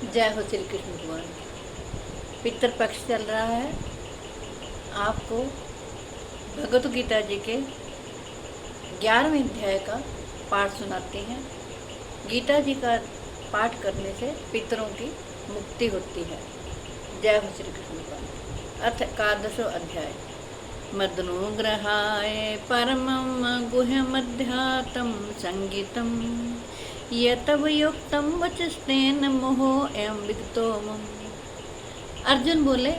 जय हो श्री कृष्ण भगवान। पितृपक्ष चल रहा है। आपको भगवत गीता जी के 11वें अध्याय का पाठ सुनाते हैं। गीता जी का पाठ करने से पितरों की मुक्ति होती है। जय हो श्री कृष्ण भगवान। अथ एकादशो अध्याय। मदनुग्रहाय परमं गुह्यमध्यात्म संगीतम यतव युक्तम वचस्तेन मोहो एवं विगतो मम। अर्जुन बोले,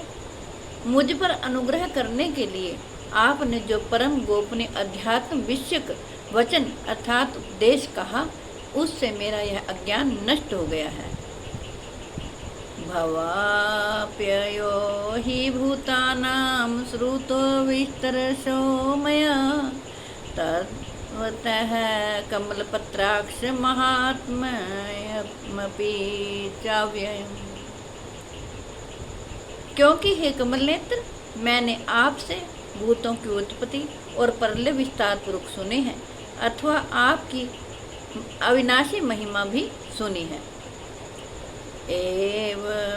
मुझ पर अनुग्रह करने के लिए आपने जो परम गोपनीय अध्यात्म विषयक वचन अर्थात उपदेश कहा, उससे मेरा यह अज्ञान नष्ट हो गया है। भवाप्ययो हि भूतानां श्रुतो विस्तरशो मया तद्वतः कमलपत्राक्ष महात्म्यमपि चाव्ययम्। क्योंकि हे कमल नेत्र, मैंने आपसे भूतों की उत्पत्ति और प्रलय विस्तार पूर्वक सुने हैं, अथवा आपकी अविनाशी महिमा भी सुनी है। एवमेतद्यथार्थ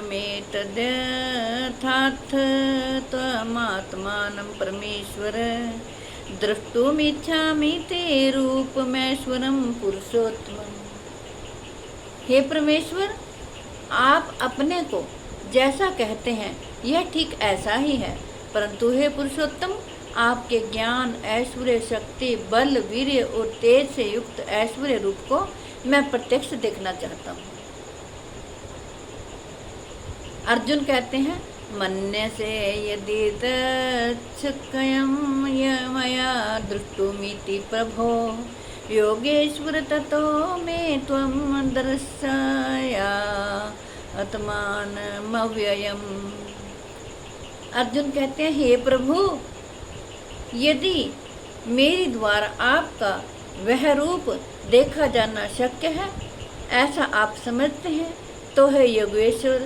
त्वमात्मानं परमेश्वर द्रष्टुमिच्छामि ते रूपमैश्वरं पुरुषोत्तमम्। हे परमेश्वर, आप अपने को जैसा कहते हैं यह ठीक ऐसा ही है, परंतु हे पुरुषोत्तम, आपके ज्ञान, ऐश्वर्य, शक्ति, बल, वीर्य और तेज से युक्त ऐश्वर्य रूप को मैं प्रत्यक्ष देखना चाहता हूँ। अर्जुन कहते हैं, मन्य से यदि तच्छक्यं मया दृष्टुमिति प्रभो योगेश्वर ततो मे त्वं दर्शया आत्मानमव्ययम्। अर्जुन कहते हैं, हे प्रभु, यदि मेरे द्वारा आपका वह रूप देखा जाना शक्य है, ऐसा आप समझते हैं, तो है योगेश्वर,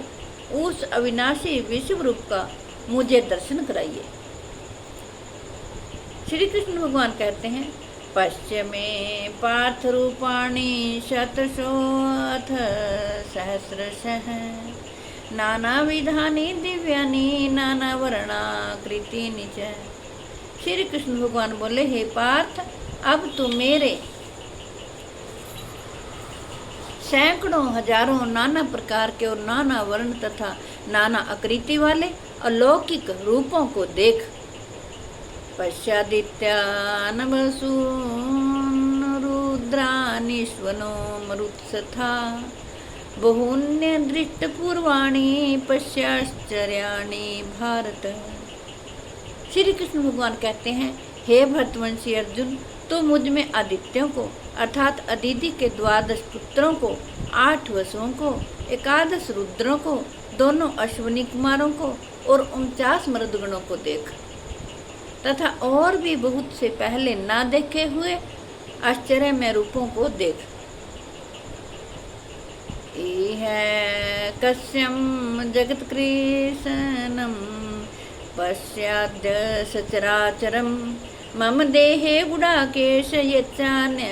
उस अविनाशी विश्व रूप का मुझे दर्शन कराइए। श्री कृष्ण भगवान कहते हैं, पश्चिमे पार्थ रूपाणि शतशोऽथ सहस्रशः नानाविधानि दिव्यानि नानावर्णाकृतीनि च। श्री कृष्ण भगवान बोले, हे पार्थ, अब तू मेरे सैकड़ों हजारों नाना प्रकार के और नाना वर्ण तथा नाना आकृति वाले अलौकिक रूपों को देख। पश्चादित्यान् वसून् रुद्रानीश्वनो मरुत्सथा बहून्य दृष्टपूर्वाणि पश्चाश्चर्याणि भारत। श्री कृष्ण भगवान कहते हैं, हे भरतवंशी अर्जुन, तो मुझ में आदित्यों को अर्थात अदिति के 12 पुत्रों को, 8 वसुओं को, 11 रुद्रों को, दोनों अश्विनी कुमारों को और 49 मरुदगणों को देख, तथा और भी बहुत से पहले ना देखे हुए आश्चर्यमय रूपों को देख। इह कस्यम जगत कृष्णम पश्चाद्य सचराचरम मम देहे गुडाकेश यच्चान्य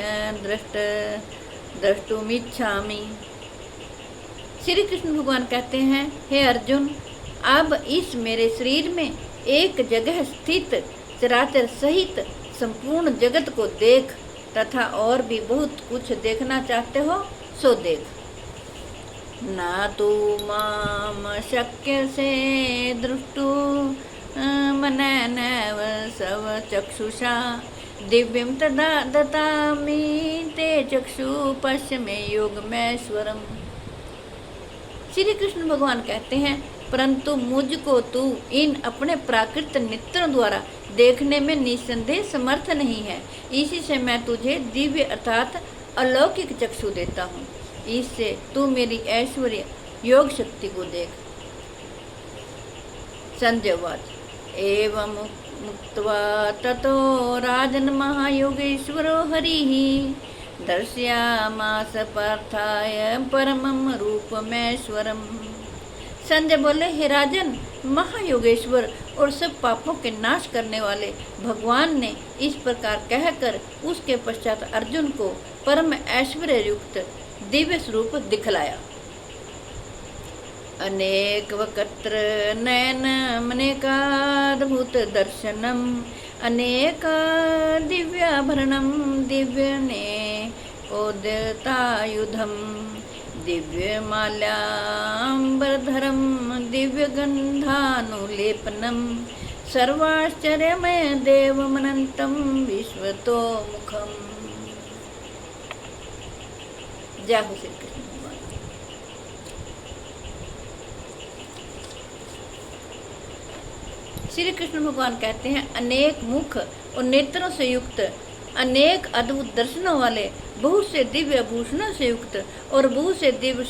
द्रष्टुमिच्छामि। श्री कृष्ण भगवान कहते हैं, हे अर्जुन, अब इस मेरे शरीर में एक जगह स्थित चराचर सहित संपूर्ण जगत को देख, तथा और भी बहुत कुछ देखना चाहते हो सो देख। ना तू माम शक्य से दृष्टु मनैनैव सव चक्षुषा दिव्यं तदा दतामि ते चक्षु पश्य मे योगमैश्वरम्। श्री कृष्ण भगवान कहते हैं, परंतु मुझको तू इन अपने प्राकृत नेत्रों द्वारा देखने में निसंदेह समर्थ नहीं है। इसी से मैं तुझे दिव्य अर्थात अलौकिक चक्षु देता हूँ। इससे तू मेरी ऐश्वर्य योग शक्ति को देख। संजयवाद। एवं मुक्त्वा ततो राजन महायोगेश्वरो हरिः दर्शयामास पार्थाय परमं रूपमैश्वरम्। संजय बोले, हे राजन, महायोगेश्वर और सब पापों के नाश करने वाले भगवान ने इस प्रकार कहकर उसके पश्चात अर्जुन को परम ऐश्वर्य युक्त दिव्य स्वरूप दिखलाया। अनेक वक्त्र नयन अनेकाद्भुत दर्शनम अनेक दिव्याभरणम दिव्यने ओदतायुधम दिव्यमाल्याम्बरधरम दिव्यगन्धानुलेपनम सर्वाश्चर्यमय देवमनंतम विश्वतोमुखम। जय हो श्री कृष्ण भगवान। श्री कृष्ण भगवान कहते हैं, अनेक मुख और नेत्रों से युक्त, अनेक अद्भुत दर्शनों वाले, बहुत से दिव्य भूषणों से युक्त और बहुत से दिव्य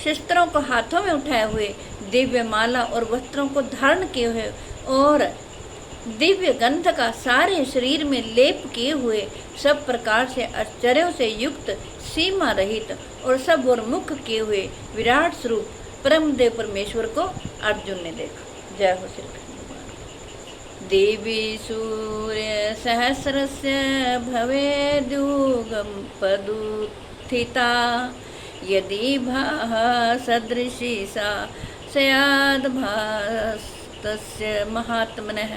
शस्त्रों को हाथों में उठाए हुए, दिव्य माला और वस्त्रों को धारण किए हुए और दिव्य गंध का सारे शरीर में लेप किए हुए, सब प्रकार से आश्चर्यों से युक्त, सीमा रहित और सब और मुख किए हुए विराट स्वरूप परम देव परमेश्वर को अर्जुन ने देखा। जय हो श्री कृष्ण भगवान। देवी सूर्य सहस्रस्य भवेद्युगम पदुत्थिता यदि भाः सदृशी सा स्याद्भासस्य महात्मनः।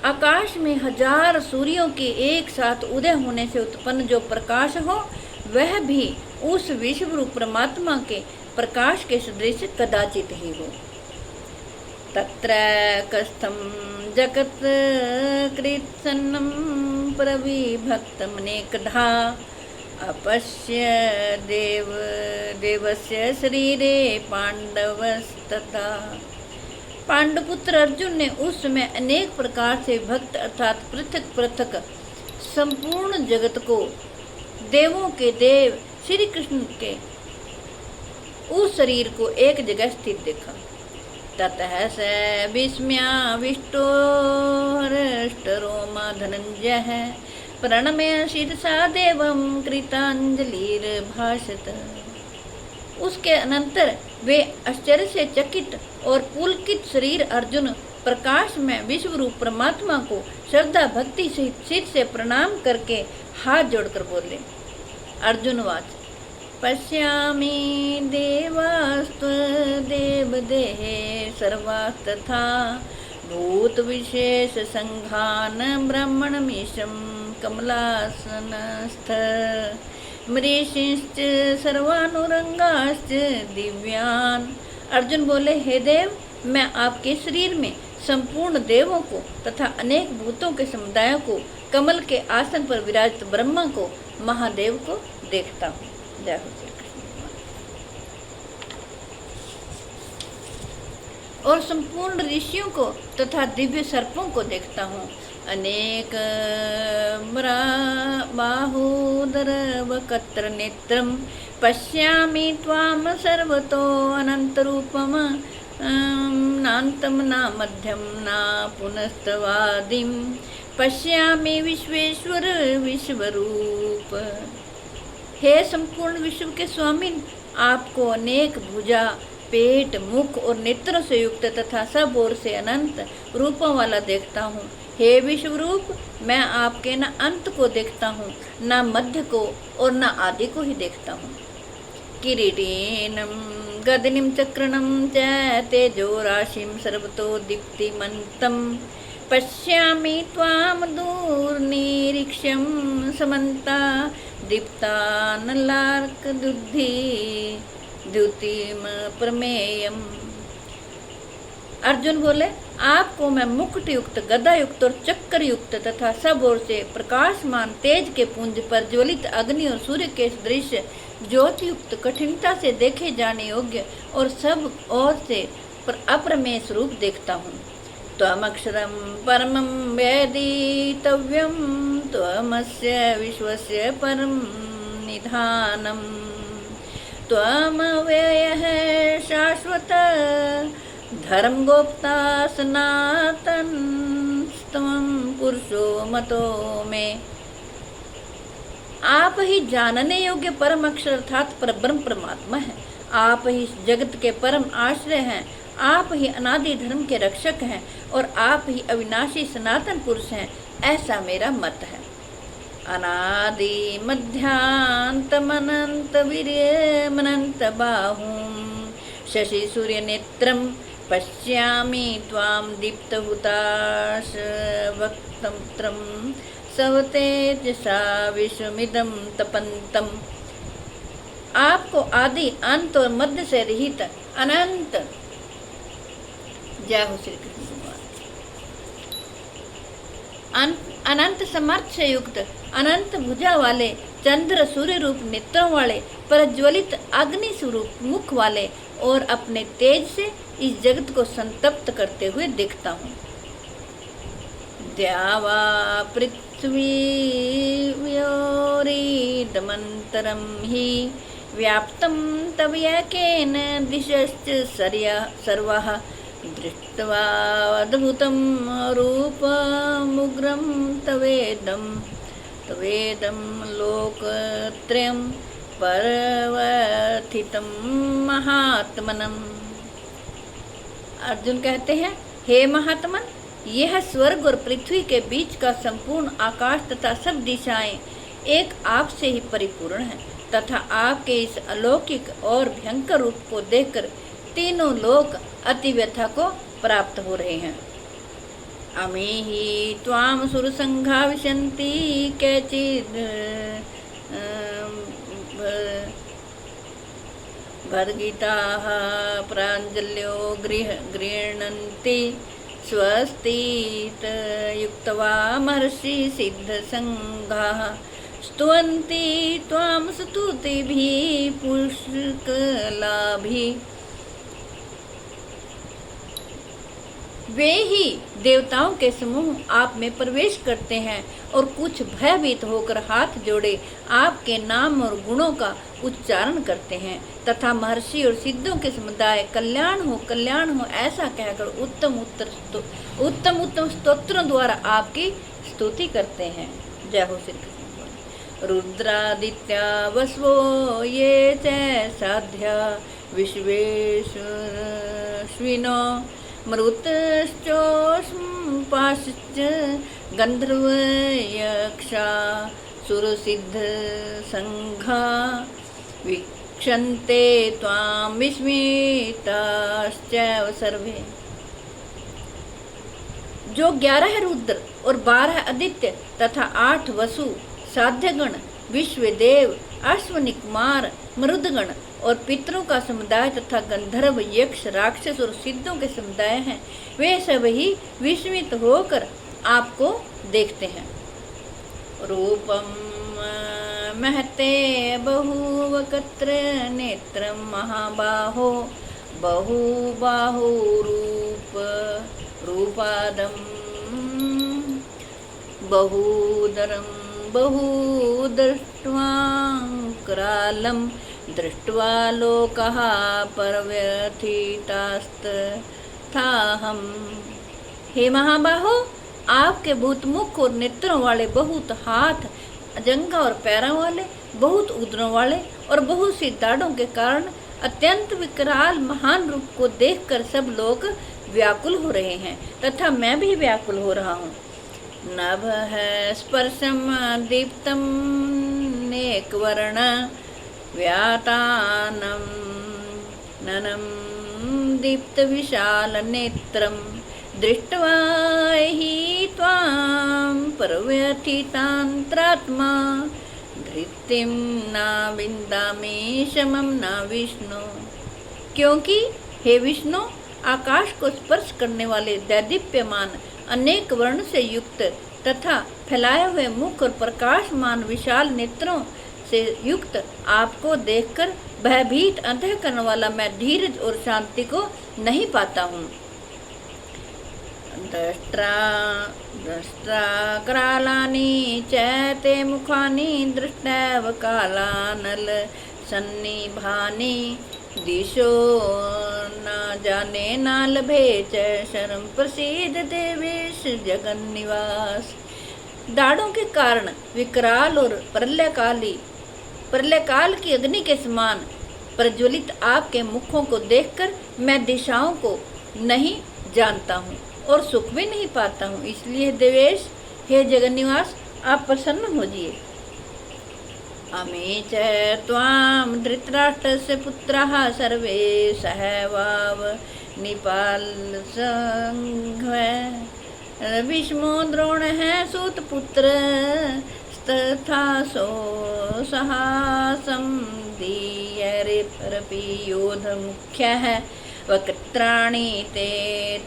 आकाश में 1000 सूर्यों के एक साथ उदय होने से उत्पन्न जो प्रकाश हो, वह भी उस विश्व रूप परमात्मा के प्रकाश के सदृश कदाचित ही हो। तत्र कस्थम जगत कृत्सन्नं प्रविभक्तमनेकधा अपश्य देवस्य शरीरे पांडवस्तथा। पांडुपुत्र अर्जुन ने उस समय अनेक प्रकार से भक्त अर्थात पृथक पृथक संपूर्ण जगत को, देवों के देव श्री कृष्ण के उस शरीर को एक जगह स्थित देखा। ततः स विस्म्याविष्टो हृष्टरोमा धनंजय प्रणम्य शिरसा देवं कृतांजलिर्भाषत। उसके अनंतर वे आश्चर्य से चकित और पुलकित शरीर अर्जुन प्रकाश में विश्व रूप परमात्मा को श्रद्धा भक्ति सहित सिर से प्रणाम करके हाथ जोड़कर बोले। अर्जुन वाच पश्यामि देवास्त्वदेवदेहे सर्वास्तथा भूत विशेष संघान ब्राह्मणमीशं कमलासनस्थ मरीषिश्च सर्वानुरंगाश्च दिव्यान। अर्जुन बोले, हे देव, मैं आपके शरीर में संपूर्ण देवों को तथा अनेक भूतों के समुदायों को, कमल के आसन पर विराजित ब्रह्मा को, महादेव को देखता हूँ। जय हो श्री कृष्ण भगवान। और संपूर्ण ऋषियों को तथा दिव्य सर्पों को देखता हूँ। अनेक बाहूदर वक्त्र नेत्रम पश्यामि त्वाम सर्वतो अनंतरूपम नान्तं न मध्यम न पुनस्तवादिम पश्यामि विश्वेश्वर विश्वरूप। हे संपूर्ण विश्व के स्वामी, आपको अनेक भुजा, पेट, मुख और नेत्रों से युक्त तथा सब ओर से अनंत रूपों वाला देखता हूँ। हे विश्वरूप, मैं आपके न अंत को देखता हूँ, न मध्य को और न आदि को ही देखता हूँ। किरीटीनं गदनिं चक्रणं च तेजो राशिं सर्वतो दीप्तिमन्तं पश्यामि त्वां दूरनिरीक्ष्यं समन्ता दीप्तानलार्कदुद्धि द्युतिम प्रमेयम्। अर्जुन बोले, आपको मैं मुकुट युक्त, गदा युक्त और चक्र युक्त तथा सब ओर से प्रकाशमान तेज के पुंज पर ज्वलित अग्नि और सूर्य के दृश्य ज्योति युक्त, कठिनता से देखे जाने योग्य और सब ओर से अप्रमेय स्वरूप देखता हूँ। त्वमक्षरं परमं वेदितव्यं त्वमस्य विश्वस्य परं निधानम् त्वमव्ययः शाश्वत धर्मगोप्ता सनातनस्त्वं पुरुषो मतो में। आप ही जानने योग्य परम अक्षर अर्थात परब्रह्म परमात्मा है। आप ही जगत के परम आश्रय हैं। आप ही अनादि धर्म के रक्षक हैं और आप ही अविनाशी सनातन पुरुष हैं, ऐसा मेरा मत है। अनादि मध्यान्तमनंत वीर्यमनंत बाहुं शशि सूर्य नेत्रं पश्यामि त्वां दीप्तहुताश वक्त्रं सवतेजसा विश्वमिदं तपन्तम्। आपको आदि अंत और मध्य से रहित अनंत, जय हो श्री कृष्ण भगवान, अनंत समर्थ से युक्त, अनंत भुजा वाले, चंद्र सूर्य रूप नेत्रों वाले, प्रज्वलित अग्नि स्वरूप मुख वाले और अपने तेज से इस जगत को संतप्त करते हुए दिखता हूँ। द्यावा पृथ्वीर्योरिदमन्तरं हि व्याप्तं तवयकेन दिशश्च सर्वः दृष्ट्वा अद्भुतं रूपमुग्रं तवेदं लोकत्रयं परवर्तितं महात्मनम्। अर्जुन कहते हैं, हे महात्मन, यह स्वर्ग और पृथ्वी के बीच का संपूर्ण आकाश तथा सब दिशाएं एक आप से ही परिपूर्ण है तथा आपके इस अलौकिक और भयंकर रूप को देखकर तीनों लोक अति व्यथा को प्राप्त हो रहे हैं। अमीहि त्वाम सुरसंघा विशन्ति केचिद् भर्गिताः प्राञ्जल्यो गृह्णन्ति स्वस्तियुक्त्वा महर्षि सिद्धसंघाः स्तुवन्ति त्वां स्तुतिभिः पुष्कलाभिः। वे ही देवताओं के समूह आप में प्रवेश करते हैं और कुछ भयभीत होकर हाथ जोड़े आपके नाम और गुणों का उच्चारण करते हैं तथा महर्षि और सिद्धों के समुदाय कल्याण हो ऐसा कहकर उत्तम स्तोत्रों द्वारा आपकी स्तुति करते हैं। जय हो श्री कृष्ण। रुद्रादित्या वसवो ये च साध्या विश्वेश्विनो मरुतश्चोष्पाश्च गंधर्व यक्षा सुरसिद्ध संघा वीक्षन्ते त्वां विस्मिताश्चैव सर्वे। जो 11 रुद्र और 12 आदित्य तथा 8 वसु साध्यगण विश्वदेव अश्वनी कुमार मरुदगण और पितरों का समुदाय तथा गंधर्व यक्ष राक्षस और सिद्धों के समुदाय हैं, वे सब ही विस्मित होकर आपको देखते हैं। रूपम महते बहुवक्त्र नेत्रं महाबाहो रूपादं बहुदरं बहुदृष्ट्वांकरालं दृष्ट्वा लोकः परव्यथितास्तथाहम्। हे महाबाहो, आपके बहुत मुख और नेत्रों वाले, बहुत हाथ, जंघा और पैरों वाले, बहुत उदरों वाले और बहुत सी दाढ़ों के कारण अत्यंत विकराल महान रूप को देखकर सब लोग व्याकुल हो रहे हैं तथा मैं भी व्याकुल हो रहा हूँ। नभ स्पर्शम दीप्तम नेकवर्ण व्यातानम ननम दीप्त विशाल नेत्रम दृष्ट्वा हि त्वां परव्यथितांतरात्मा धृतिं न विन्दामि शमं न विष्णु। क्योंकि हे विष्णु, आकाश को स्पर्श करने वाले दैदीप्यमान अनेक वर्ण से युक्त तथा फैलाए हुए मुख और प्रकाशमान विशाल नेत्रों से युक्त आपको देखकर भयभीत अंतःकरण वाला मैं धीरज और शांति को नहीं पाता हूँ। दृष्ट्वा करालानि चैते मुखानि दृष्टैव कालानल सन्निभानि दिशो न जाने न लभे च शरम प्रसीद देवेश जगन्निवास। दाढ़ों के कारण विकराल और प्रलयकाल की अग्नि के समान प्रज्वलित आपके मुखों को देखकर मैं दिशाओं को नहीं जानता हूँ और सुख भी नहीं पाता हूँ। इसलिए देवेश, हे जगन्निवास, आप प्रसन्न होजिए। अमी च त्वां धृतराष्ट्रस्य पुत्राः सर्वे सहैवाव निपाल संघ्व भीष्मो द्रोणः सूतपुत्र तथा सो सहासं धीयरेऽपि योध मुख्यः वक्त्राणि ते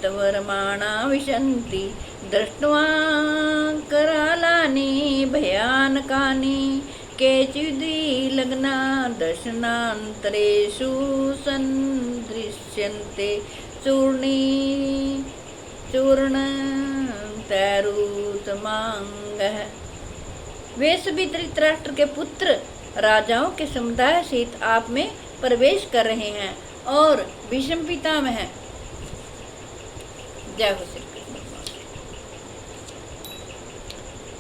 तवर्माणा विशन्ति दृष्ट्वा करालानि भयानकानि केचिद्विलग्ना दर्शनान्तरेषु सन्दृश्यन्ते चूर्णतरुतमाङ्गः। वे सभी धृतराष्ट्र के पुत्र राजाओं के समुदाय सहित आप में प्रवेश कर रहे हैं और भीष्म पितामह जय हो श्री कृष्ण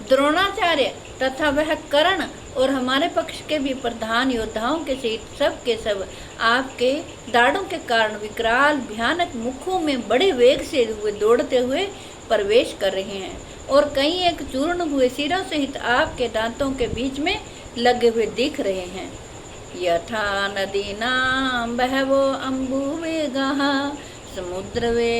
द्रोणाचार्य तथा वह कर्ण और हमारे पक्ष के भी प्रधान योद्धाओं के सहित सब के सब आपके दाढ़ों के कारण विकराल भयानक मुखों में बड़े वेग से दौड़ते हुए प्रवेश कर रहे हैं और कई एक चूर्ण हुए सिरों सहित आपके दांतों के बीच में लगे हुए दिख रहे हैं। यथा नदीनां बहवो अम्बुवेगाः समुद्रवे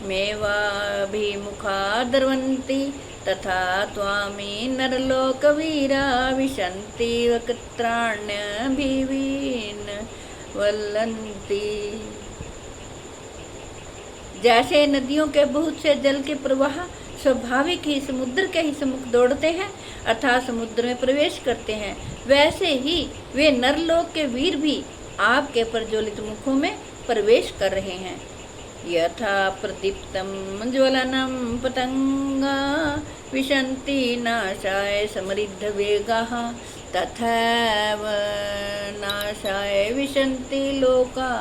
मेवाभिमुखा द्रवन्ति तथा त्वामी नरलोकवीरा विशन्ति वक्त्राण्यभिवीन वल्लन्ति। जैसे नदियों के बहुत से जल के प्रवाह स्वाभाविक ही समुद्र के ही सम्मुख दौड़ते हैं अर्थात समुद्र में प्रवेश करते हैं, वैसे ही वे नरलोक के वीर भी आपके प्रज्वलित मुखों में प्रवेश कर रहे हैं। यथा प्रदीप्तं ज्वलनं पतंगा विशन्ति नाशाय समृद्ध वेगाः तथैव नाशाय विशन्ति लोका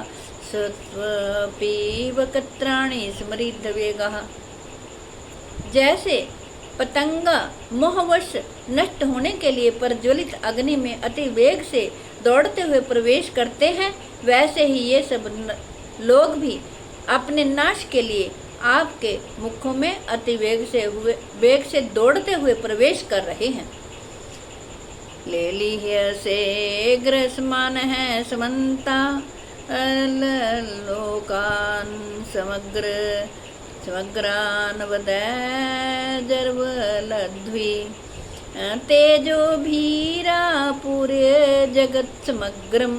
सत्वपि वक्त्राणि समृद्ध वेगाः। जैसे पतंगा मोहवश नष्ट होने के लिए प्रज्वलित अग्नि में अति वेग से दौड़ते हुए प्रवेश करते हैं, वैसे ही ये सब लोग भी अपने नाश के लिए आपके मुखों में अति वेग से दौड़ते हुए प्रवेश कर रहे हैं। लेलीह्य से ग्रसमान है समन्ता लोकान समग्रान वदैर्वलध्वी तेजो भीरा पूरे जगत समग्रम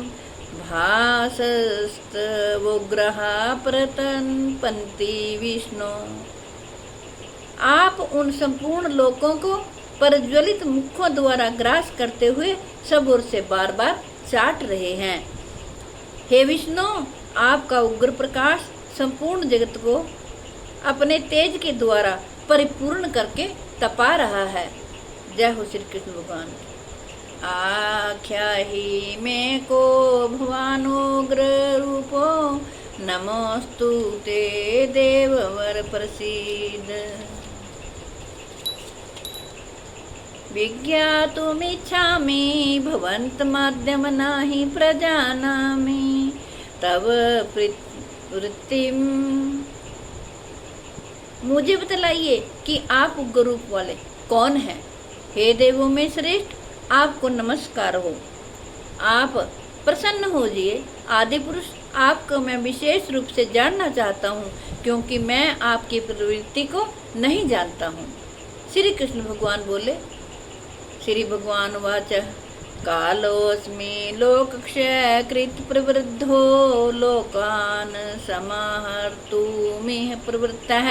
भासस्तवोग्रह प्रतनपन्ति विष्णु। आप उन संपूर्ण लोकों को प्रज्वलित मुखों द्वारा ग्रास करते हुए सब ओर से बार बार चाट रहे हैं। हे विष्णु, आपका उग्र प्रकाश संपूर्ण जगत को अपने तेज के द्वारा परिपूर्ण करके तपा रहा है। जय हो श्री कृष्ण भगवान। आख्याहि मे को भवानुग्र रूपो नमोस्तु ते देववर प्रसीद। विज्ञातुमिच्छामि भवन्तमाद्यं नहि प्रजानामि तव वृत्तिम। मुझे बतलाइए कि आप उग्र रूप वाले कौन हैं। हे देवों में श्रेष्ठ, आपको नमस्कार हो। आप प्रसन्न होजिए। आदि पुरुष, आपको मैं विशेष रूप से जानना चाहता हूँ क्योंकि मैं आपकी प्रवृत्ति को नहीं जानता हूँ। श्री कृष्ण भगवान बोले। श्री भगवान वाच कालोऽस्मि लोकक्षयकृत प्रवृद्धो लोकान् समाहर्तुमिह प्रवृत्तः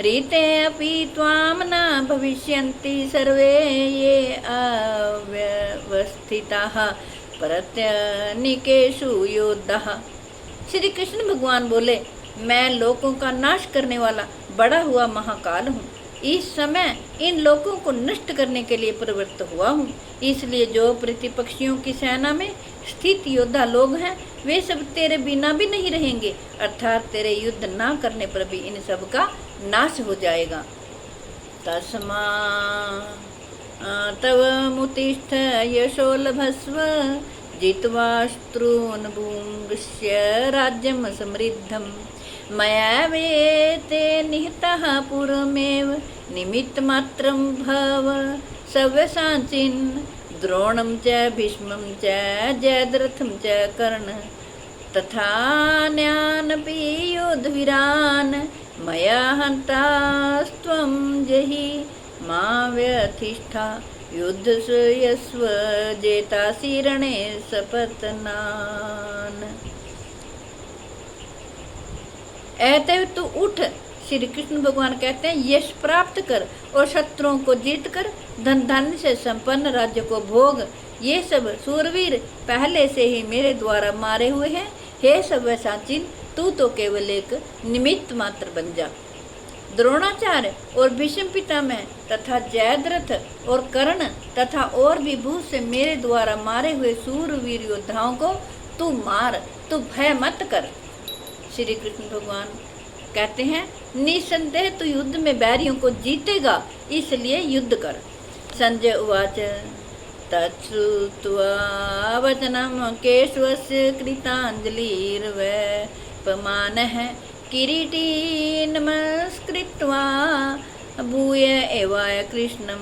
रीते अपि त्वां न भविष्यन्ति सर्वे ये अव्यवस्थिताः प्रत्यनीकेषु योद्धाः। श्री कृष्ण भगवान बोले, मैं लोकों का नाश करने वाला बड़ा हुआ महाकाल हूँ। इस समय इन लोगों को नष्ट करने के लिए प्रवृत्त हुआ हूँ। इसलिए जो प्रतिपक्षियों की सेना में स्थित योद्धा लोग हैं, वे सब तेरे बिना भी नहीं रहेंगे, अर्थात तेरे युद्ध ना करने पर भी इन सब का नाश हो जाएगा। तस्मा तव मुतिष्ठ यशो लभस्व जित्वा शत्रून् भुङ्क्ष्य राज्यं समृद्धम् मया वेते निहितः पूर्वमेव निमित्तमात्रं भव सव्यसाचिन् द्रोणं च भीष्मं च जयद्रथं च कर्ण तथान्यानपि योधवीरान् मया हन्तास्त्वं जहि मा व्यथिष्ठा युद्धस्व जेतासि रणे सपत्नान्। ऐते तू उठ, श्री कृष्ण भगवान कहते हैं, यश प्राप्त कर और शत्रुओं को जीत कर धन धान्य से संपन्न राज्य को भोग। ये सब सूरवीर पहले से ही मेरे द्वारा मारे हुए हैं। हे सव्यसाचिन, तू तो केवल एक निमित्त मात्र बन जा। द्रोणाचार्य और भीष्म पितामह तथा जयद्रथ और कर्ण तथा और भी बहुत से मेरे द्वारा मारे हुए सूरवीर योद्धाओं को तू मार, तू भय मत कर। श्री कृष्ण भगवान कहते हैं, निसंदेह तू युद्ध में बैरियों को जीतेगा, इसलिए युद्ध कर। संजय उवाच तच्छ्रुत्वा वचनं केशवस्य कृताञ्जलिर्वैपमानः किरीटी नमस्कृत्वा भूय एवाय कृष्णं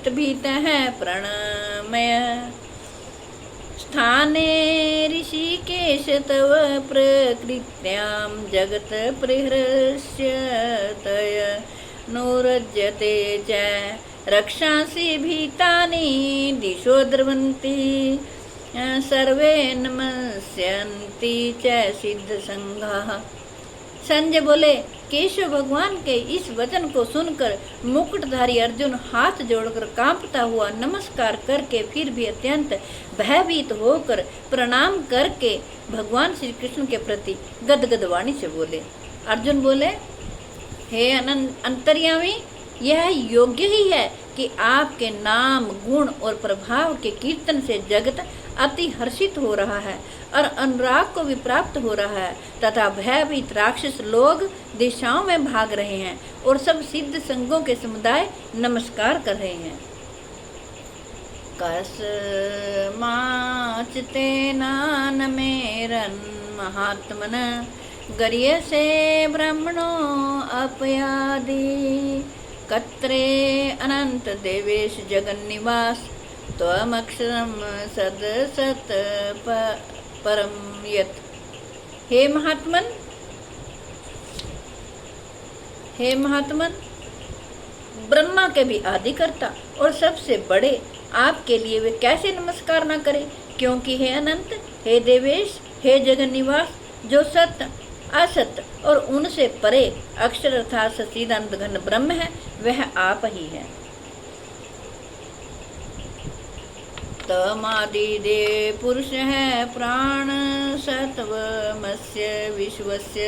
भीतः प्रणमय स्थाने ऋषिकेश तव प्रकृत्यां जगत् प्रहृष्यतय नोरज्यते च रक्षांसि भीतानि दिशो द्रवन्ति सर्वे नमस्यन्ति च सिद्धसंघाः। संजय बोले, केशव भगवान के इस वचन को सुनकर मुकुटधारी अर्जुन हाथ जोड़कर कांपता हुआ नमस्कार करके फिर भी अत्यंत भयभीत होकर प्रणाम करके भगवान श्री कृष्ण के प्रति गदगद वाणी से बोले। अर्जुन बोले, हे अंतर्यामी, यह योग्य ही है कि आपके नाम गुण और प्रभाव के कीर्तन से जगत अति हर्षित हो रहा है और अनुराग को भी प्राप्त हो रहा है तथा भयभीत राक्षस लोग दिशाओं में भाग रहे हैं और सब सिद्ध संघों के समुदाय नमस्कार कर रहे हैं। कस्माच्तेनानमेरन् महात्मन गर्यसे ब्रह्मणो अपयादि कत्रे अनंत देवेश जगन्निवास त्वमक्षरं सदसत परम यत्। हे महात्मन, ब्रह्मा के भी आदि करता और सबसे बड़े आपके लिए वे कैसे नमस्कार न करें, क्योंकि हे अनंत, हे देवेश, हे जगन्निवास, जो सत्य असत्य और उनसे परे अक्षर अर्थात सच्चिदानंद घन ब्रह्म है, वह आप ही है। तमादिदे पुरुष है प्राण सत्वमस्य विश्वस्य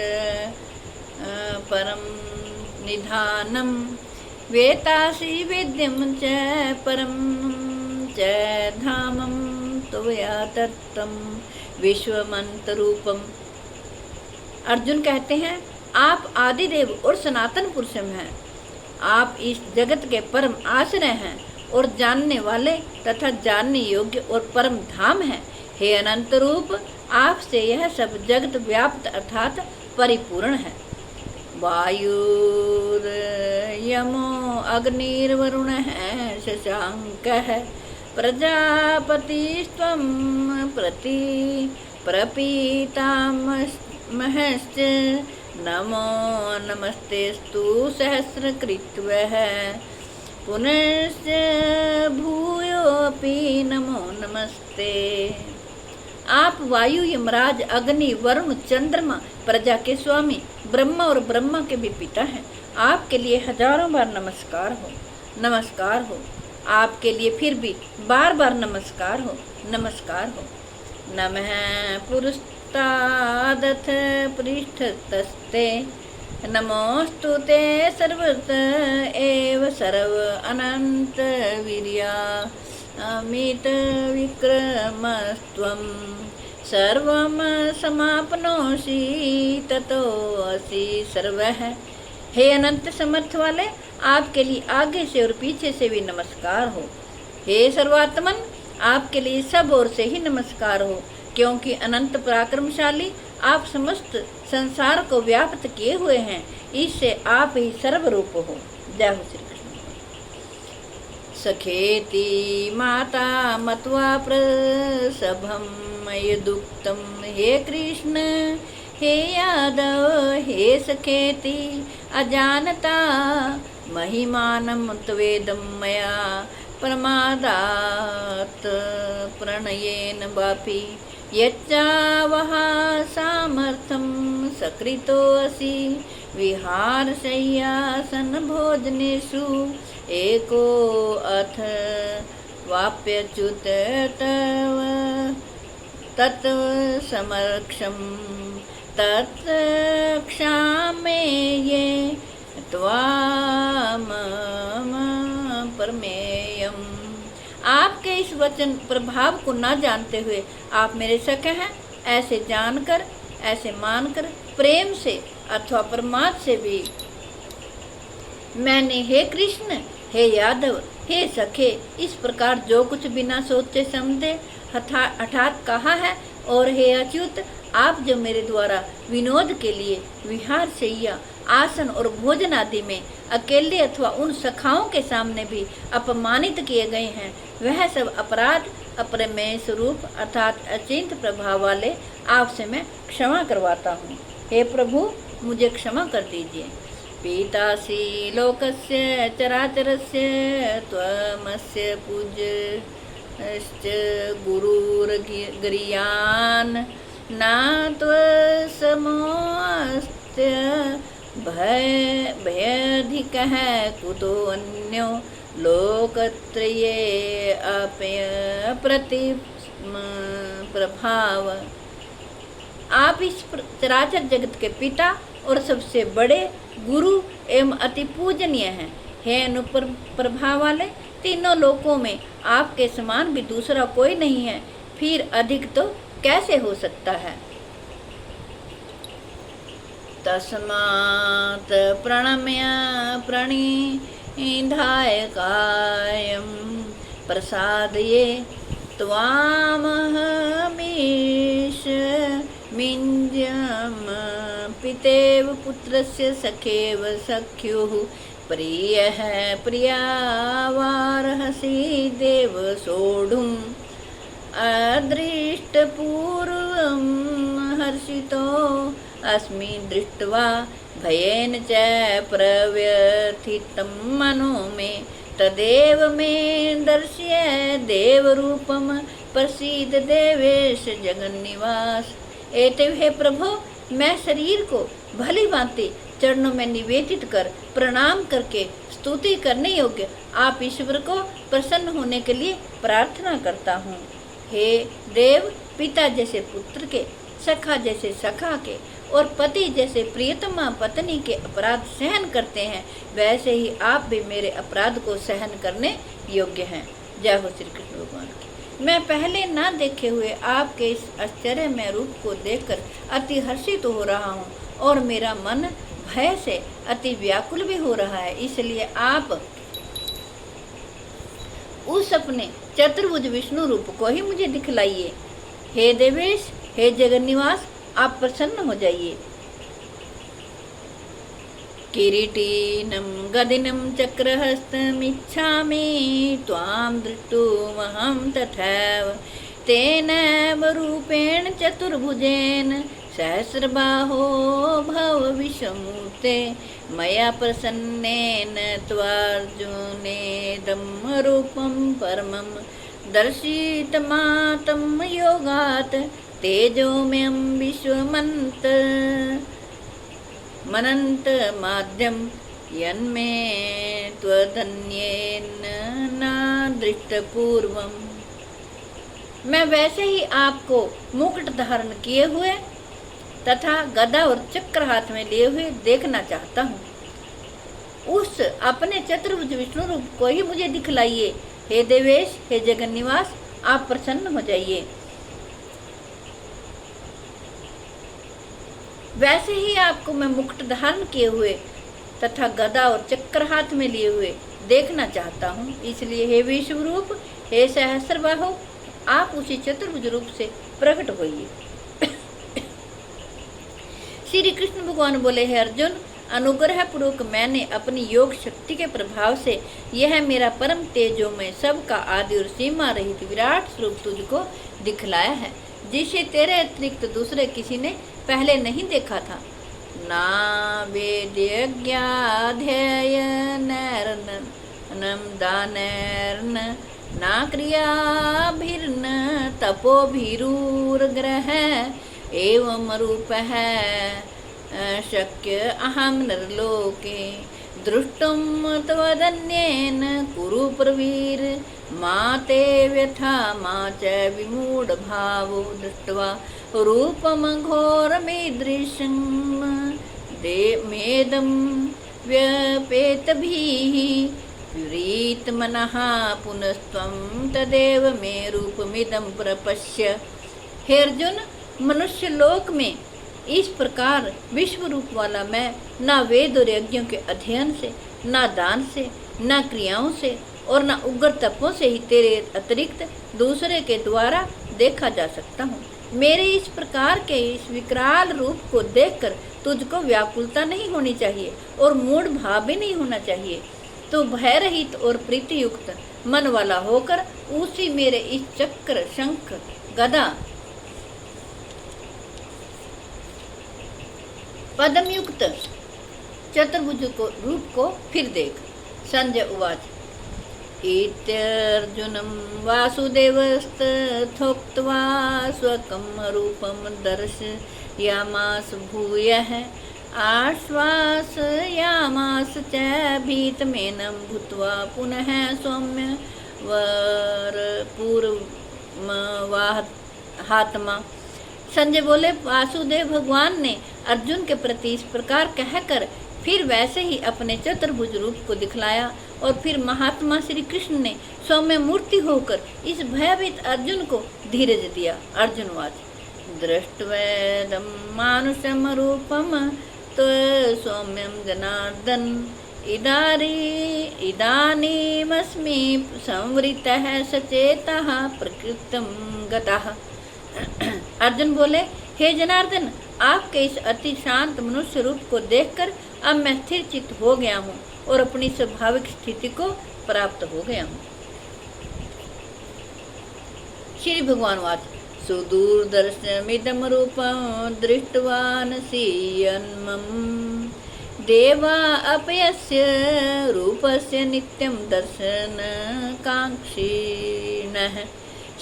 परम निधानम वेतासि वेद्यम च परम च धामम त्वया तत्तम विश्वमंतरूपम। अर्जुन कहते हैं, आप आदिदेव और सनातन पुरुषम हैं। आप इस जगत के परम आश्रय हैं और जानने वाले तथा जानने योग्य और परम धाम हैं। हे अनंत रूप, आपसे यह सब जगत व्याप्त अर्थात परिपूर्ण है। वायुर्यमो अग्निर्वरुण है शशांक है प्रजापतिस्त्वं प्रपीतामहश्च नमो नमस्तेस्तु सहस्रकृत्वः पुनश्च भूयोऽपि नमो नमस्ते। आप वायु, यमराज, अग्नि, वरुण, चंद्रमा, प्रजा के स्वामी, ब्रह्मा और ब्रह्मा के भी पिता हैं। आपके लिए हजारों बार नमस्कार हो, नमस्कार हो। आपके लिए फिर भी बार बार नमस्कार हो, नमस्कार हो। नमः पुरस्तादथ पृष्ठतस्ते नमोस्तु ते सर्वत एव सर्व अनंत वीर्या अमित विक्रमस्त्वं सर्वं समाप्नोषि ततोऽसि सर्वः। हे अनंत समर्थ वाले, आपके लिए आगे से और पीछे से भी नमस्कार हो। हे सर्वात्मन, आपके लिए सब ओर से ही नमस्कार हो। क्योंकि अनंत पराक्रमशाली आप समस्त संसार को व्याप्त किए हुए हैं, इससे आप ही सर्वरूप हो। जय हो श्री कृष्ण। सखेति माता मत्वा प्रसभम यदुक्तम, हे कृष्ण हे यादव हे सखेति अजानता महिमानं त्वेदं मया प्रमादात् प्रणयेन वापि यच्चावः सामर्थ्यं सकृतोऽसि विहारशय्यासन भोजनेषु एको अथ वाप्यच्युत तव तत् समक्षं तत् क्षामे ये त्वाम प्रमेयम्। आपके इस वचन प्रभाव को न जानते हुए आप मेरे सखे हैं, ऐसे जानकर ऐसे मानकर प्रेम से अथवा प्रमाद से भी मैंने हे कृष्ण हे यादव हे सखे इस प्रकार जो कुछ बिना सोचे समझे हठात कहा है। और हे अच्युत आप जो मेरे द्वारा विनोद के लिए विहार शैया आसन और भोजन आदि में अकेले अथवा उन सखाओं के सामने भी अपमानित किए गए हैं, वह सब अपराध अप्रमेय स्वरूप अर्थात अचिंत प्रभाव वाले आपसे मैं क्षमा करवाता हूँ। हे प्रभु मुझे क्षमा कर दीजिए। पीतासी लोकस्य चराचरस्य त्वमस्य पूज्यश्च गुरुर्गरीयान् ना त्वसमोऽस्त्य भयाधिकः कुतो अन्यो लोकत्रये अप्यप्रति प्रभाव। आप इस चराचर जगत के पिता और सबसे बड़े गुरु एवं अति पूजनीय हैं। हे अनुपर प्रभाव वाले तीनों लोकों में आपके समान भी दूसरा कोई नहीं है, फिर अधिक तो कैसे हो सकता है। तस्मात् प्रणम्य प्रणिधाय कायं प्रसादये त्वामहमीश मिञ्जम् पितेव पुत्रस्य सखेव सख्युः प्रियः प्रियावारहसि देव सोढुम् अदृष्टपूर्वं हर्षितो अस्मि दृष्ट्वा भयेन च प्रव्यथितं मनो मे तदेव मे दर्शय देवरूपं प्रसीद देवेश जगन्निवास। एते हे प्रभु मैं शरीर को भली भांति चरणों में निवेदित कर प्रणाम करके स्तुति करने योग्य आप ईश्वर को प्रसन्न होने के लिए प्रार्थना करता हूँ। हे देव पिता जैसे पुत्र के, सखा जैसे सखा के और पति जैसे प्रियतमा पत्नी के अपराध सहन करते हैं, वैसे ही आप भी मेरे अपराध को सहन करने योग्य हैं। जय हो श्री कृष्ण भगवान की। मैं पहले ना देखे हुए आपके इस आश्चर्यमय रूप को देखकर अति हर्षित हो रहा हूँ और मेरा मन भय से अति व्याकुल भी हो रहा है। इसलिए आप उस अपने चतुर्भुज विष्णु रूप को ही मुझे दिखलाइए। हे देवेश हे जगन्निवास आप प्रसन्न हो जाइए। किरीटिनं गदिनं चक्रहस्तमिच्छामि त्वां दृष्टुमहं तथैव तेनैव रूपेण चतुर्भुजेन सहस्रबाहो भव विश्वमूर्ते मया प्रसन्नेन त्वार्जुनेदं रूपं परमं दर्शितमातं योगात् तेजोमयं विश्वमन्त मनंत माध्यम यन्मे त्वदन्येन न दृष्टपूर्वम्। मैं वैसे ही आपको मुकुट धारण किए हुए तथा गदा और चक्र हाथ में लिए हुए देखना चाहता हूँ। उस अपने चतुर्भुज विष्णु रूप को ही मुझे दिखलाइए। हे देवेश हे जगन्निवास आप प्रसन्न हो जाइए। वैसे ही आपको मैं मुकुट धारण किए हुए तथा गदा और चक्र हाथ में लिए हुए देखना चाहता हूँ। इसलिए हे विश्वरूप हे सहस्रबाहो आप उसी चतुर्भुज रूप से प्रकट होइए। श्री कृष्ण भगवान बोले, हे अर्जुन, अनुग्रह पूर्वक मैंने अपनी योग शक्ति के प्रभाव से यह मेरा परम तेजोमय सबका आदि और सीमा रहित विराट स्वरूप तुझको दिखलाया है, जिसे तेरे अतिरिक्त दूसरे किसी ने पहले नहीं देखा था। ना वेद्यज्ञाध्ययनैर्न दानैर्न ना क्रियाभिर्न तपोभिरुर्ग्रह एवं रूप है शक्य अहम नरलोके दृष्टुम त्वदन्येन कुरु प्रवीर मा ते व्यथा मा च विमूढ़ भावो दृष्ट्वा रूपम घोरमीदृशं मेदं व्यपेतभिः विरीतमनः पुनस्त्वं तदेव मे रूपमिदं प्रपश्य। हे अर्जुन, मनुष्य लोक में इस प्रकार विश्व रूप वाला मैं ना वेद और यज्ञों के अध्ययन से, ना दान से, ना क्रियाओं से और ना उग्र तपों से ही तेरे अतिरिक्त दूसरे के द्वारा देखा जा सकता हूँ। मेरे इस प्रकार के इस विकराल रूप को देखकर तुझको व्याकुलता नहीं होनी चाहिए और मूढ़ भाव भी नहीं होना चाहिए। तो भय रहित और प्रीति युक्त मन वाला होकर उसी मेरे इस चक्र, शंख, गदा, पद्म युक्त चतुर्भुज को रूप को फिर देख। संजय उवाच, इत्यर्जुनं वासुदेवस्तथोक्त्वा स्वकं रूपं दर्शयामास भूयः आश्वासयामास च भीतमेनं भूत्वा पुनः सौम्य वरपूर्वहात्मा। संजय बोले, वासुदेव भगवान ने अर्जुन के प्रति इस प्रकार कहकर फिर वैसे ही अपने चतुर्भुज रूप को दिखलाया और फिर महात्मा श्री कृष्ण ने सौम्य मूर्ति होकर इस भयभीत अर्जुन को धीरज दिया। अर्जुनवाच, दृष्ट्वेदं मानुषं रूपं सौम्यं जनार्दन इदानीमस्मि संवृतः सचेतः प्रकृतं गतः। अर्जुन बोले, हे जनार्दन, आपके इस अति शांत मनुष्य रूप को देखकर अब मैं स्थिर चित्त हो गया हूँ और अपनी स्वाभाविक स्थिति को प्राप्त हो गया हूँ। श्री भगवान वाच, सुदूरदर्शनमिदं रूपं दृष्टवानसीयन्मम देवा अपयस्य रूपस्य नित्यं दर्शन कांक्षिणः।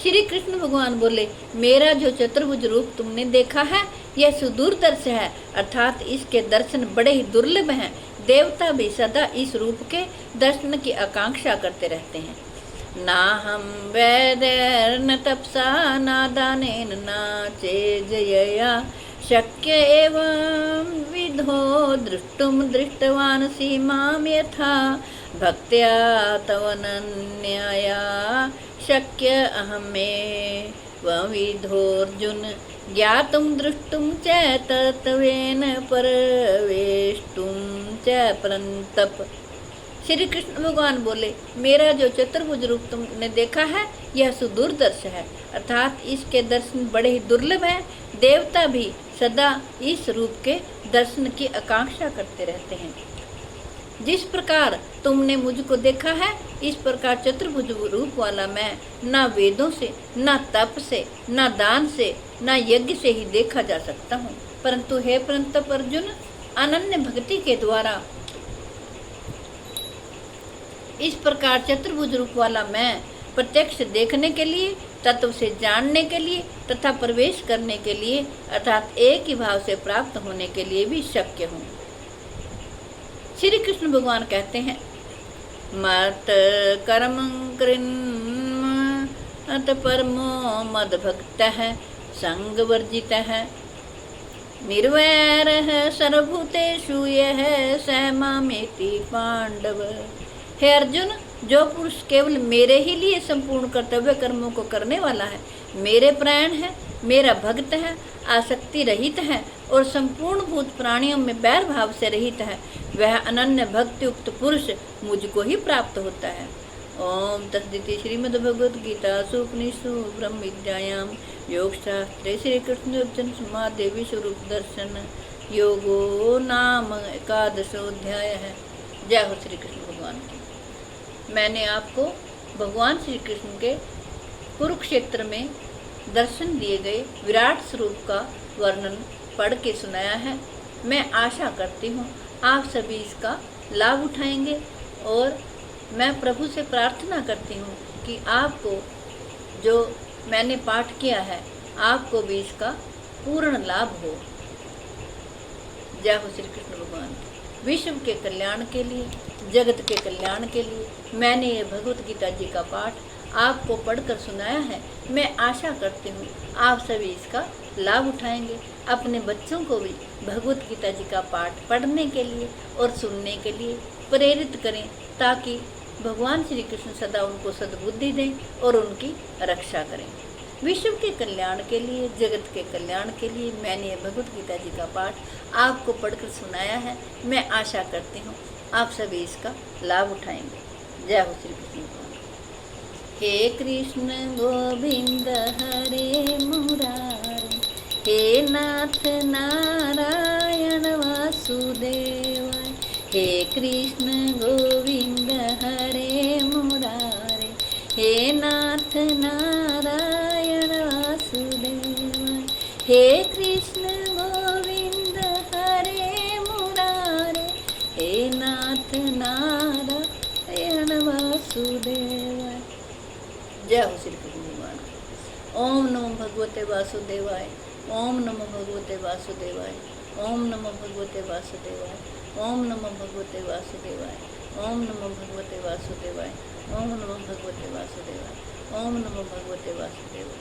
श्री कृष्ण भगवान बोले, मेरा जो चतुर्भुज रूप तुमने देखा है यह सुदूरदर्श है, अर्थात इसके दर्शन बड़े ही दुर्लभ हैं। देवता भी सदा इस रूप के दर्शन की आकांक्षा करते रहते हैं। ना हम वैदैर्न तपसा ना दानेन ना चेजयया शक्य एवं विधो दृष्टुम दृष्टवान सीमां यथा भक्त्या तवनन्यया शक्य अहमेवंविधोऽर्जुन ज्ञातुं दृष्टुं च तत्त्वेन परवेष्टुं च परन्तप। श्री कृष्ण भगवान बोले, मेरा जो चतुर्भुज रूप तुमने देखा है यह सुदूरदर्श है, अर्थात इसके दर्शन बड़े ही दुर्लभ हैं। देवता भी सदा इस रूप के दर्शन की आकांक्षा करते रहते हैं। जिस प्रकार तुमने मुझको देखा है इस प्रकार चतुर्भुज रूप वाला मैं ना वेदों से, ना तप से, ना दान से, ना यज्ञ से ही देखा जा सकता हूँ, परंतु हे परंतप अर्जुन, अनन्य भक्ति के द्वारा इस प्रकार चतुर्भुज रूप वाला मैं प्रत्यक्ष देखने के लिए, तत्व से जानने के लिए तथा प्रवेश करने के लिए अर्थात एक ही भाव से प्राप्त होने के लिए भी शक्य हूँ। श्री कृष्ण भगवान कहते हैं, मत कर्म कृत परमो मद भक्त है संग वर्जित है निर्वैर सर्वभूतेषु यह सहमामेति पांडव। हे अर्जुन, जो पुरुष केवल मेरे ही लिए संपूर्ण कर्तव्य कर्मों को करने वाला है, मेरे प्राण है, मेरा भक्त है, आसक्ति रहित है और संपूर्ण भूत प्राणियों में बैर भाव से रहित है, वह अनन्य भक्ति युक्त पुरुष मुझको ही प्राप्त होता है। ओम तस्दिति श्रीमद्भगवद्गीतासु उपनिषत्सु ब्रह्म विद्यायां योगशास्त्रे श्री कृष्ण अर्जुन महादेवी स्वरूप दर्शन योगो नाम एकादशोऽध्याय है। जय हो श्री कृष्ण भगवान की। मैंने आपको भगवान श्री कृष्ण के कुरुक्षेत्र में दर्शन दिए गए विराट स्वरूप का वर्णन पढ़ के सुनाया है। मैं आशा करती हूँ आप सभी इसका लाभ उठाएंगे और मैं प्रभु से प्रार्थना करती हूँ कि आपको जो मैंने पाठ किया है आपको भी इसका पूर्ण लाभ हो। जय हो श्री कृष्ण भगवान। विश्व के कल्याण के लिए, जगत के कल्याण के लिए मैंने ये भगवत गीता जी का पाठ आपको पढ़कर सुनाया है। मैं आशा करती हूँ आप सभी इसका लाभ उठाएंगे, अपने बच्चों को भी भगवत गीता जी का पाठ पढ़ने के लिए और सुनने के लिए प्रेरित करें, ताकि भगवान श्री कृष्ण सदा उनको सद्बुद्धि दें और उनकी रक्षा करें। विश्व के कल्याण के लिए, जगत के कल्याण के लिए मैंने भगवत गीता जी का पाठ आपको पढ़कर सुनाया है। मैं आशा करती हूँ आप सभी इसका लाभ उठाएंगे। जय हो श्री कृष्ण। हे कृष्ण गोविंद हरे मुरारे, हे नाथ नारायण वासुदेवाय। हे कृष्ण गोविंद हरे मुरारे, हे नाथ नारायण वासुदेवाय। हे कृष्ण गोविंद हरे मुरारे, हे नाथ नारायण वासुदेवाय। जय हो श्री कृष्ण भगवान। ओम नमो भगवते वासुदेवाय, ओम नमो भगवते वासुदेवाय, ओम नमो भगवते वासुदेवाय, ओम नमो भगवते वासुदेवाय, ओम नमो भगवते वासुदेवाय, ओम नमो भगवते वासुदेवाय, ओम नमो भगवते वासुदेवाय।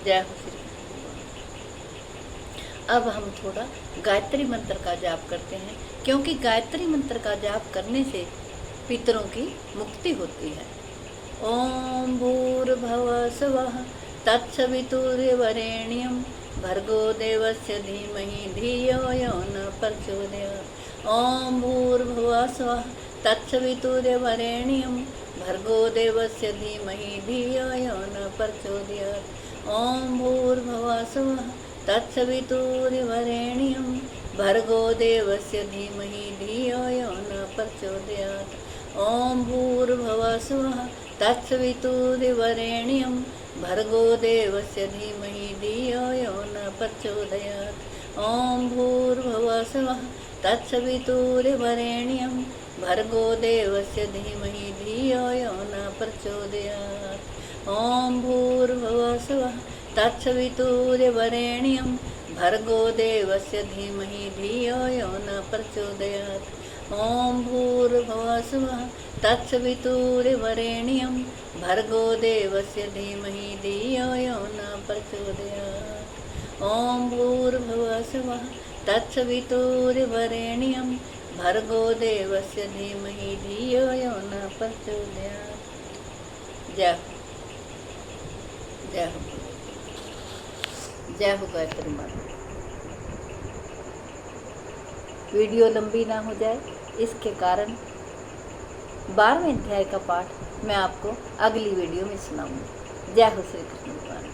जय हो श्री कृष्ण भगवान। अब हम थोड़ा गायत्री मंत्र का जाप करते हैं, क्योंकि गायत्री मंत्र का जाप करने से पितरों की मुक्ति होती है। ओम भूर्भुवः स्वः तत्सवितुर्वरेण्यं भर्गो देवस्य धीमहि धियो यो न प्रचोदयात्। ओम भूर्भुवः स्वः तत्सवितुर्वरेण्यं भर्गो देवस्य धीमहि धियो यो न प्रचोदयात्। ओम भूर्भुवः स्वः तत्सवितुर्वरेण्यं भर्गो देवस्य धीमहि धियो यो न प्रचोदयात्। ओम भूर्भुवः स्वः तत्सवितुर्वरेण्यं भर्गो देवस्य धीमहि धियो यो न प्रचोदयात्। ओम भूर्भुवः स्वः तत्सवितुर्वरेण्यं भर्गो देवस्य धीमहि धियो यो न प्रचोदयात्। ओम भूर्भुवः स्वः तत्सवितुर्वरेण्यं भर्गो देवस्य धीमहि धियो यो न प्रचोदयात्। ओम भूर्भुवः स्वः तत्सवितुर्वरेण्यं भर्गो देवस्य धीमहि धियो यो न प्रचोदयात्। ओम भूर्भुवः स्वः तत्सवितुर्वरेण्यं भर्गो देवस्य धीमहि धियो यो न प्रचोदयात्। जय हो, जय हो, जय हो गायत्री माता। वीडियो लंबी ना हो जाए इसके कारण 12वें अध्याय का पाठ मैं आपको अगली वीडियो में सुनाऊंगी। जय हो श्री कृष्ण भगवान।